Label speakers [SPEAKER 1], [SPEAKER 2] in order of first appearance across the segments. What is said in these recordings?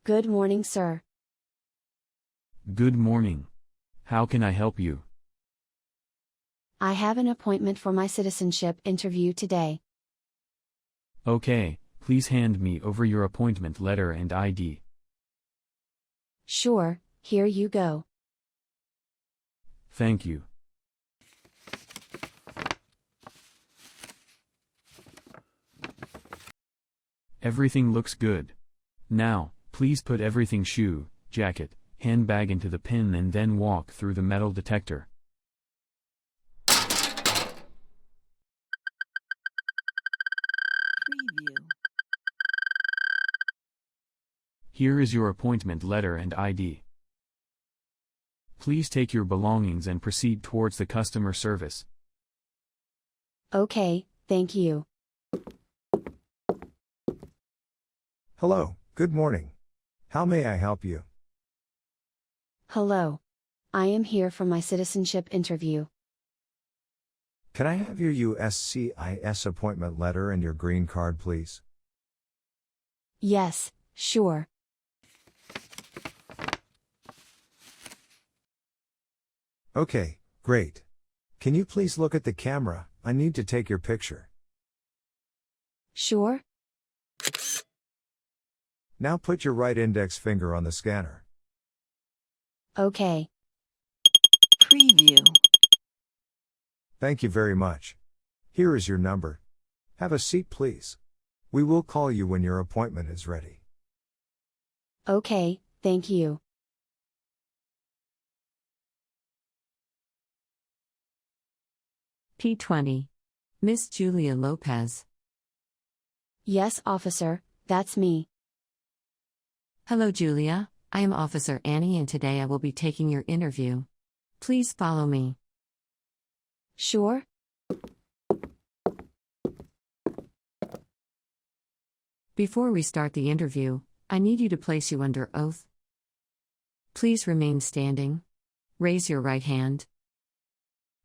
[SPEAKER 1] Good morning, sir.
[SPEAKER 2] Good morning. How can I help you?
[SPEAKER 1] I have an appointment for my citizenship interview today.
[SPEAKER 2] Okay, please hand me over your appointment letter and ID.
[SPEAKER 1] Sure, here you go.
[SPEAKER 2] Thank you. Everything looks good. Now, please put everything shoe, jacket, handbag into the pin and then walk through the metal detector.
[SPEAKER 3] Preview.
[SPEAKER 2] Here is your appointment letter and ID. Please take your belongings and proceed towards the customer service.
[SPEAKER 1] Okay, thank you.
[SPEAKER 4] Hello, good morning. How may I help you?
[SPEAKER 1] Hello. I am here for my citizenship interview.
[SPEAKER 4] Can I have your USCIS appointment letter and your green card, please?
[SPEAKER 1] Yes, sure.
[SPEAKER 4] Okay, great. Can you please look at the camera? I need to take your picture.
[SPEAKER 1] Sure?
[SPEAKER 4] Now put your right index finger on the scanner.
[SPEAKER 1] Okay.
[SPEAKER 3] Preview.
[SPEAKER 4] Thank you very much. Here is your number. Have a seat, please. We will call you when your appointment is ready.
[SPEAKER 1] Okay, thank you.
[SPEAKER 3] P20. Miss Julia Lopez.
[SPEAKER 1] Yes, officer, that's me.
[SPEAKER 3] Hello, Julia. I am Officer Annie and today I will be taking your interview. Please follow me.
[SPEAKER 1] Sure?
[SPEAKER 3] Before we start the interview, I need you to place you under oath. Please remain standing. Raise your right hand.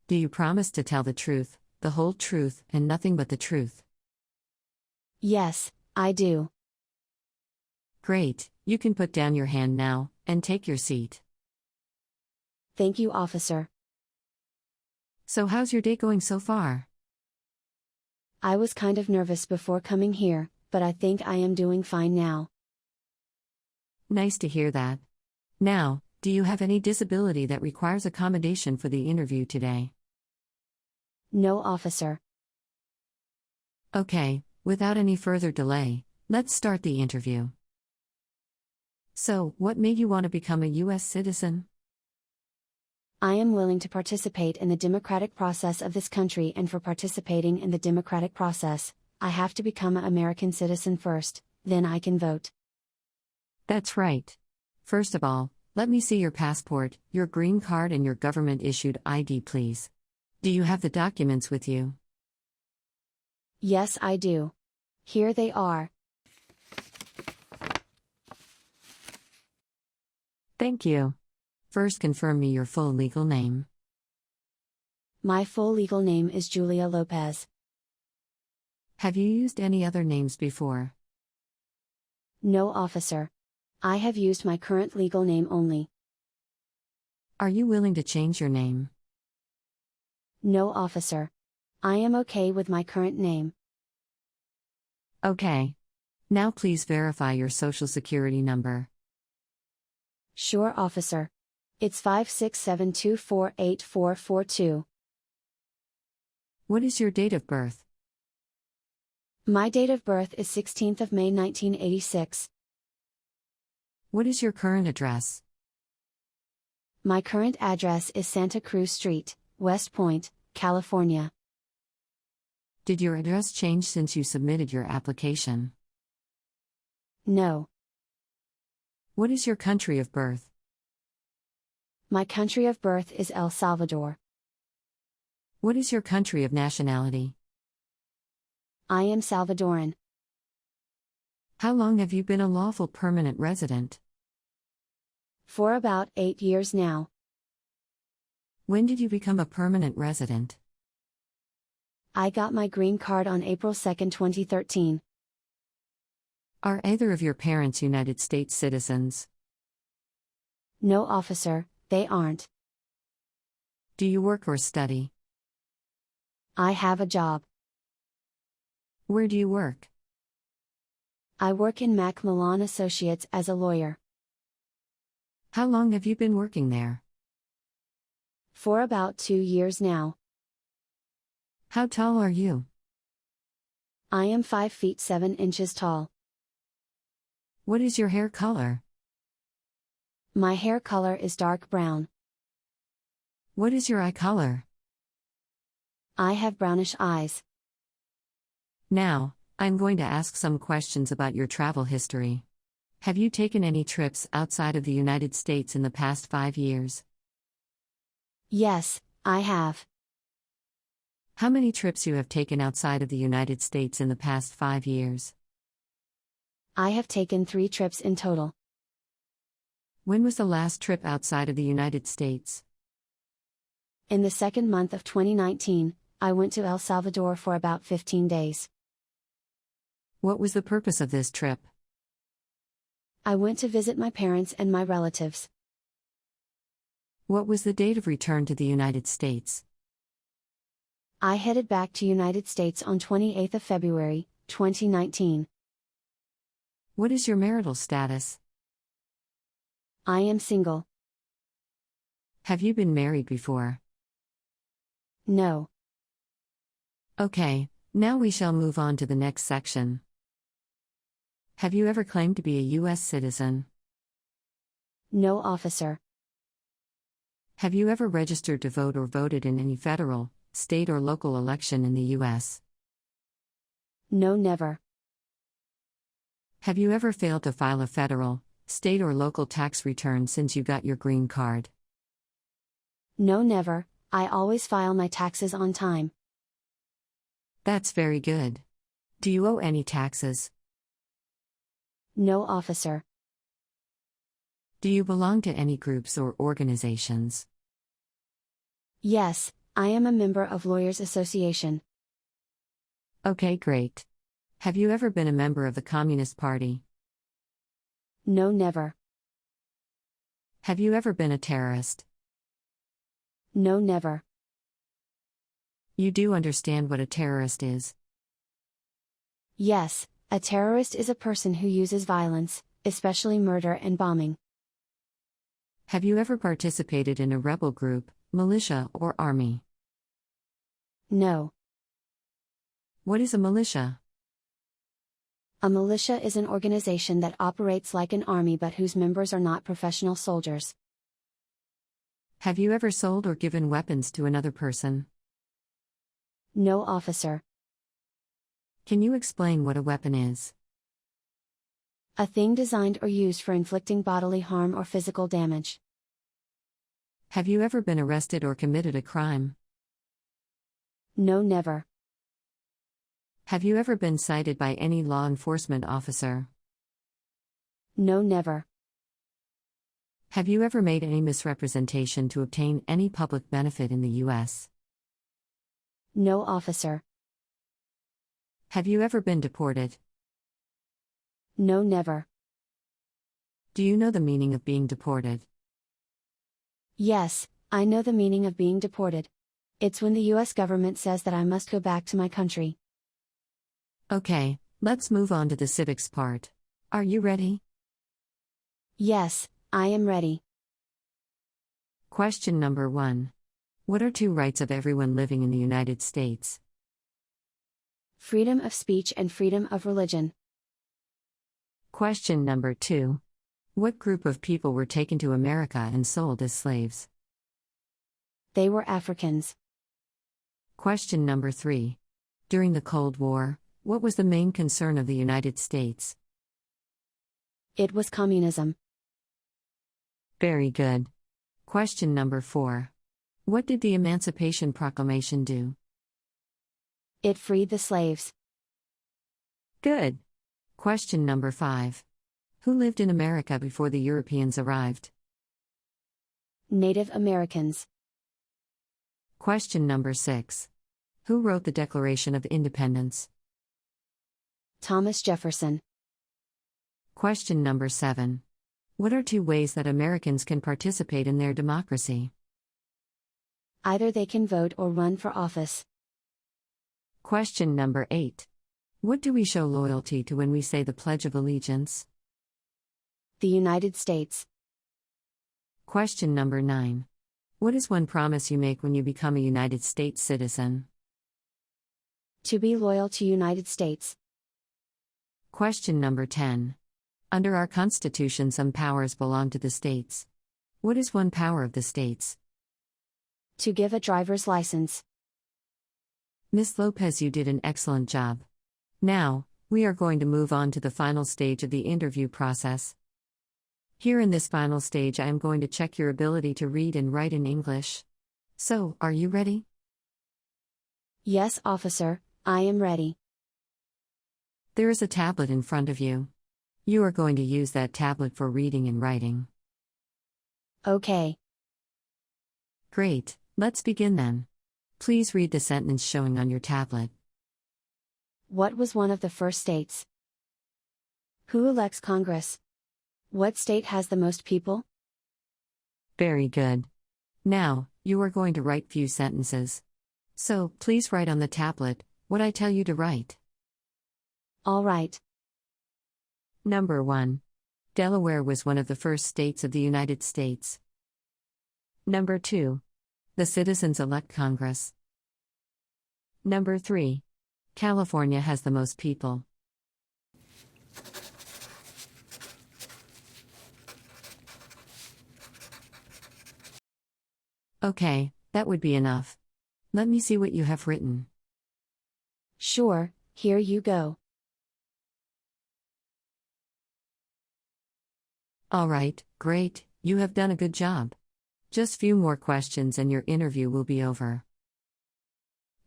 [SPEAKER 3] Do you promise to tell the truth, the whole truth, and nothing but the truth?
[SPEAKER 1] Yes, I do.
[SPEAKER 3] Great, you can put down your hand now, and take your seat.
[SPEAKER 1] Thank you, officer.
[SPEAKER 3] So how's your day going so far?
[SPEAKER 1] I was kind of nervous before coming here, but I think I am doing fine now.
[SPEAKER 3] Nice to hear that. Now, do you have any disability that requires accommodation for the interview today?
[SPEAKER 1] No, officer.
[SPEAKER 3] Okay, without any further delay, let's start the interview. So, what made you want to become a US citizen?
[SPEAKER 1] I am willing to participate in the democratic process of this country, and for participating in the democratic process, I have to become an American citizen first, then I can vote.
[SPEAKER 3] That's right. First of all, let me see your passport, your green card, and your government-issued ID, please. Do you have the documents with you?
[SPEAKER 1] Yes, I do. Here they are.
[SPEAKER 3] Thank you. First, confirm me your full legal name.
[SPEAKER 1] My full legal name is Julia Lopez.
[SPEAKER 3] Have you used any other names before?
[SPEAKER 1] No, officer. I have used my current legal name only.
[SPEAKER 3] Are you willing to change your name?
[SPEAKER 1] No, officer. I am okay with my current name.
[SPEAKER 3] Okay. Now please verify your social security number.
[SPEAKER 1] Sure, officer. It's 567248442.
[SPEAKER 3] What is your date of birth?
[SPEAKER 1] My date of birth is 16th of May 1986.
[SPEAKER 3] What is your current address?
[SPEAKER 1] My current address is Santa Cruz Street, West Point, California.
[SPEAKER 3] Did your address change since you submitted your application?
[SPEAKER 1] No.
[SPEAKER 3] What is your country of birth?
[SPEAKER 1] My country of birth is El Salvador.
[SPEAKER 3] What is your country of nationality?
[SPEAKER 1] I am Salvadoran.
[SPEAKER 3] How long have you been a lawful permanent resident?
[SPEAKER 1] For about 8 years now.
[SPEAKER 3] When did you become a permanent resident?
[SPEAKER 1] I got my green card on April 2, 2013.
[SPEAKER 3] Are either of your parents United States citizens?
[SPEAKER 1] No, officer, they aren't.
[SPEAKER 3] Do you work or study?
[SPEAKER 1] I have a job.
[SPEAKER 3] Where do you work?
[SPEAKER 1] I work in Macmillan Associates as a lawyer.
[SPEAKER 3] How long have you been working there?
[SPEAKER 1] For about 2 years now.
[SPEAKER 3] How tall are you?
[SPEAKER 1] I am 5 feet 7 inches tall.
[SPEAKER 3] What is your hair color?
[SPEAKER 1] My hair color is dark brown.
[SPEAKER 3] What is your eye color?
[SPEAKER 1] I have brownish eyes.
[SPEAKER 3] Now, I'm going to ask some questions about your travel history. Have you taken any trips outside of the United States in the past 5 years?
[SPEAKER 1] Yes, I have.
[SPEAKER 3] How many trips you have taken outside of the United States in the past 5 years?
[SPEAKER 1] I have taken 3 trips in total.
[SPEAKER 3] When was the last trip outside of the United States?
[SPEAKER 1] In the second month of 2019, I went to El Salvador for about 15 days.
[SPEAKER 3] What was the purpose of this trip?
[SPEAKER 1] I went to visit my parents and my relatives.
[SPEAKER 3] What was the date of return to the United States?
[SPEAKER 1] I headed back to United States on 28th of February, 2019.
[SPEAKER 3] What is your marital status?
[SPEAKER 1] I am single.
[SPEAKER 3] Have you been married before?
[SPEAKER 1] No.
[SPEAKER 3] Okay, now we shall move on to the next section. Have you ever claimed to be a US citizen?
[SPEAKER 1] No, officer.
[SPEAKER 3] Have you ever registered to vote or voted in any federal, state or local election in the US?
[SPEAKER 1] No, never.
[SPEAKER 3] Have you ever failed to file a federal, state or local tax return since you got your green card?
[SPEAKER 1] No, never. I always file my taxes on time.
[SPEAKER 3] That's very good. Do you owe any taxes?
[SPEAKER 1] No, officer.
[SPEAKER 3] Do you belong to any groups or organizations?
[SPEAKER 1] Yes, I am a member of Lawyers Association.
[SPEAKER 3] Okay, great. Have you ever been a member of the Communist Party?
[SPEAKER 1] No, never.
[SPEAKER 3] Have you ever been a terrorist?
[SPEAKER 1] No, never.
[SPEAKER 3] You do understand what a terrorist is?
[SPEAKER 1] Yes, a terrorist is a person who uses violence, especially murder and bombing.
[SPEAKER 3] Have you ever participated in a rebel group, militia, or army?
[SPEAKER 1] No.
[SPEAKER 3] What is a militia?
[SPEAKER 1] A militia is an organization that operates like an army but whose members are not professional soldiers.
[SPEAKER 3] Have you ever sold or given weapons to another person?
[SPEAKER 1] No, officer.
[SPEAKER 3] Can you explain what a weapon is?
[SPEAKER 1] A thing designed or used for inflicting bodily harm or physical damage.
[SPEAKER 3] Have you ever been arrested or committed a crime?
[SPEAKER 1] No, never.
[SPEAKER 3] Have you ever been cited by any law enforcement officer?
[SPEAKER 1] No, never.
[SPEAKER 3] Have you ever made any misrepresentation to obtain any public benefit in the U.S.?
[SPEAKER 1] No, officer.
[SPEAKER 3] Have you ever been deported?
[SPEAKER 1] No, never.
[SPEAKER 3] Do you know the meaning of being deported?
[SPEAKER 1] Yes, I know the meaning of being deported. It's when the US government says that I must go back to my country.
[SPEAKER 3] Okay, let's move on to the civics part. Are you ready?
[SPEAKER 1] Yes, I am ready.
[SPEAKER 3] Question number 1. What are 2 rights of everyone living in the United States?
[SPEAKER 1] Freedom of speech and freedom of religion.
[SPEAKER 3] Question number 2. What group of people were taken to America and sold as slaves?
[SPEAKER 1] They were Africans.
[SPEAKER 3] Question number 3. During the Cold War, what was the main concern of the United States?
[SPEAKER 1] It was communism.
[SPEAKER 3] Very good. Question number 4. What did the Emancipation Proclamation do?
[SPEAKER 1] It freed the slaves.
[SPEAKER 3] Good. Question number 5. Who lived in America before the Europeans arrived?
[SPEAKER 1] Native Americans.
[SPEAKER 3] Question number 6. Who wrote the Declaration of Independence?
[SPEAKER 1] Thomas Jefferson.
[SPEAKER 3] Question number 7. What are 2 ways that Americans can participate in their democracy?
[SPEAKER 1] Either they can vote or run for office.
[SPEAKER 3] Question number 8. What do we show loyalty to when we say the Pledge of Allegiance?
[SPEAKER 1] The United States.
[SPEAKER 3] Question number 9. What is one promise you make when you become a United States citizen?
[SPEAKER 1] To be loyal to United States.
[SPEAKER 3] Question number 10. Under our Constitution, some powers belong to the states. What is one power of the states?
[SPEAKER 1] To give a driver's license.
[SPEAKER 3] Ms. Lopez, you did an excellent job. Now, we are going to move on to the final stage of the interview process. Here in this final stage, I am going to check your ability to read and write in English. So, are you ready?
[SPEAKER 1] Yes, officer, I am ready.
[SPEAKER 3] There is a tablet in front of you. You are going to use that tablet for reading and writing.
[SPEAKER 1] Okay.
[SPEAKER 3] Great, let's begin then. Please read the sentence showing on your tablet.
[SPEAKER 1] What was one of the first states? Who elects Congress? What state has the most people?
[SPEAKER 3] Very good. Now, you are going to write few sentences. So, please write on the tablet what I tell you to write.
[SPEAKER 1] All right.
[SPEAKER 3] Number 1. Delaware was one of the first states of the United States. Number 2. The citizens elect Congress. Number 3. California has the most people. Okay, that would be enough. Let me see what you have written.
[SPEAKER 1] Sure, here you go.
[SPEAKER 3] All right, great, you have done a good job. Just few more questions and your interview will be over.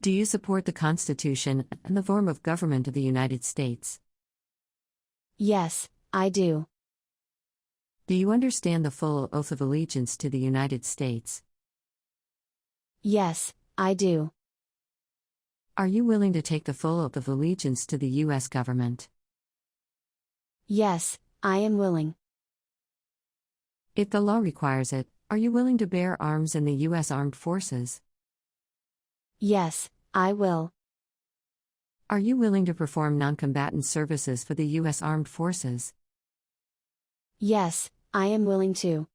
[SPEAKER 3] Do you support the Constitution and the form of government of the United States?
[SPEAKER 1] Yes, I do.
[SPEAKER 3] Do you understand the full oath of allegiance to the United States?
[SPEAKER 1] Yes, I do.
[SPEAKER 3] Are you willing to take the full oath of allegiance to the U.S. government?
[SPEAKER 1] Yes, I am willing.
[SPEAKER 3] If the law requires it, are you willing to bear arms in the U.S. Armed Forces?
[SPEAKER 1] Yes, I will.
[SPEAKER 3] Are you willing to perform non-combatant services for the U.S. Armed Forces?
[SPEAKER 1] Yes, I am willing to.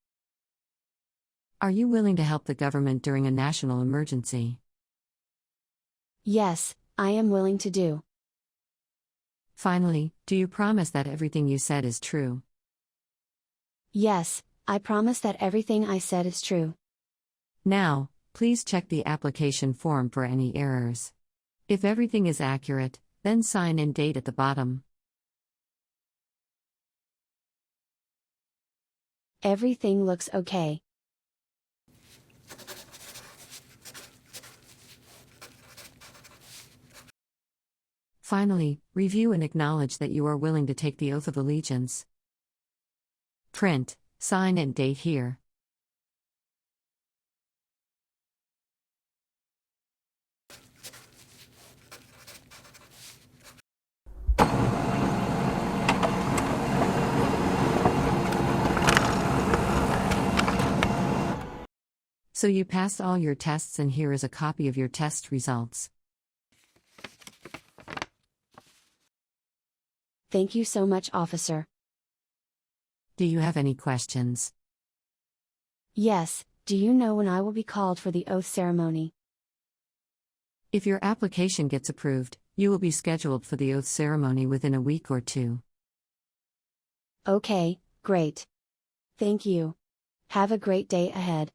[SPEAKER 3] Are you willing to help the government during a national emergency?
[SPEAKER 1] Yes, I am willing to do.
[SPEAKER 3] Finally, do you promise that everything you said is true?
[SPEAKER 1] Yes, I promise that everything I said is true.
[SPEAKER 3] Now, please check the application form for any errors. If everything is accurate, then sign and date at the bottom.
[SPEAKER 1] Everything looks okay.
[SPEAKER 3] Finally, review and acknowledge that you are willing to take the oath of allegiance. Print, sign and date here. So you passed all your tests and here is a copy of your test results.
[SPEAKER 1] Thank you so much, officer.
[SPEAKER 3] Do you have any questions?
[SPEAKER 1] Yes, do you know when I will be called for the oath ceremony?
[SPEAKER 3] If your application gets approved, you will be scheduled for the oath ceremony within a week or 2.
[SPEAKER 1] Okay, great. Thank you. Have a great day ahead.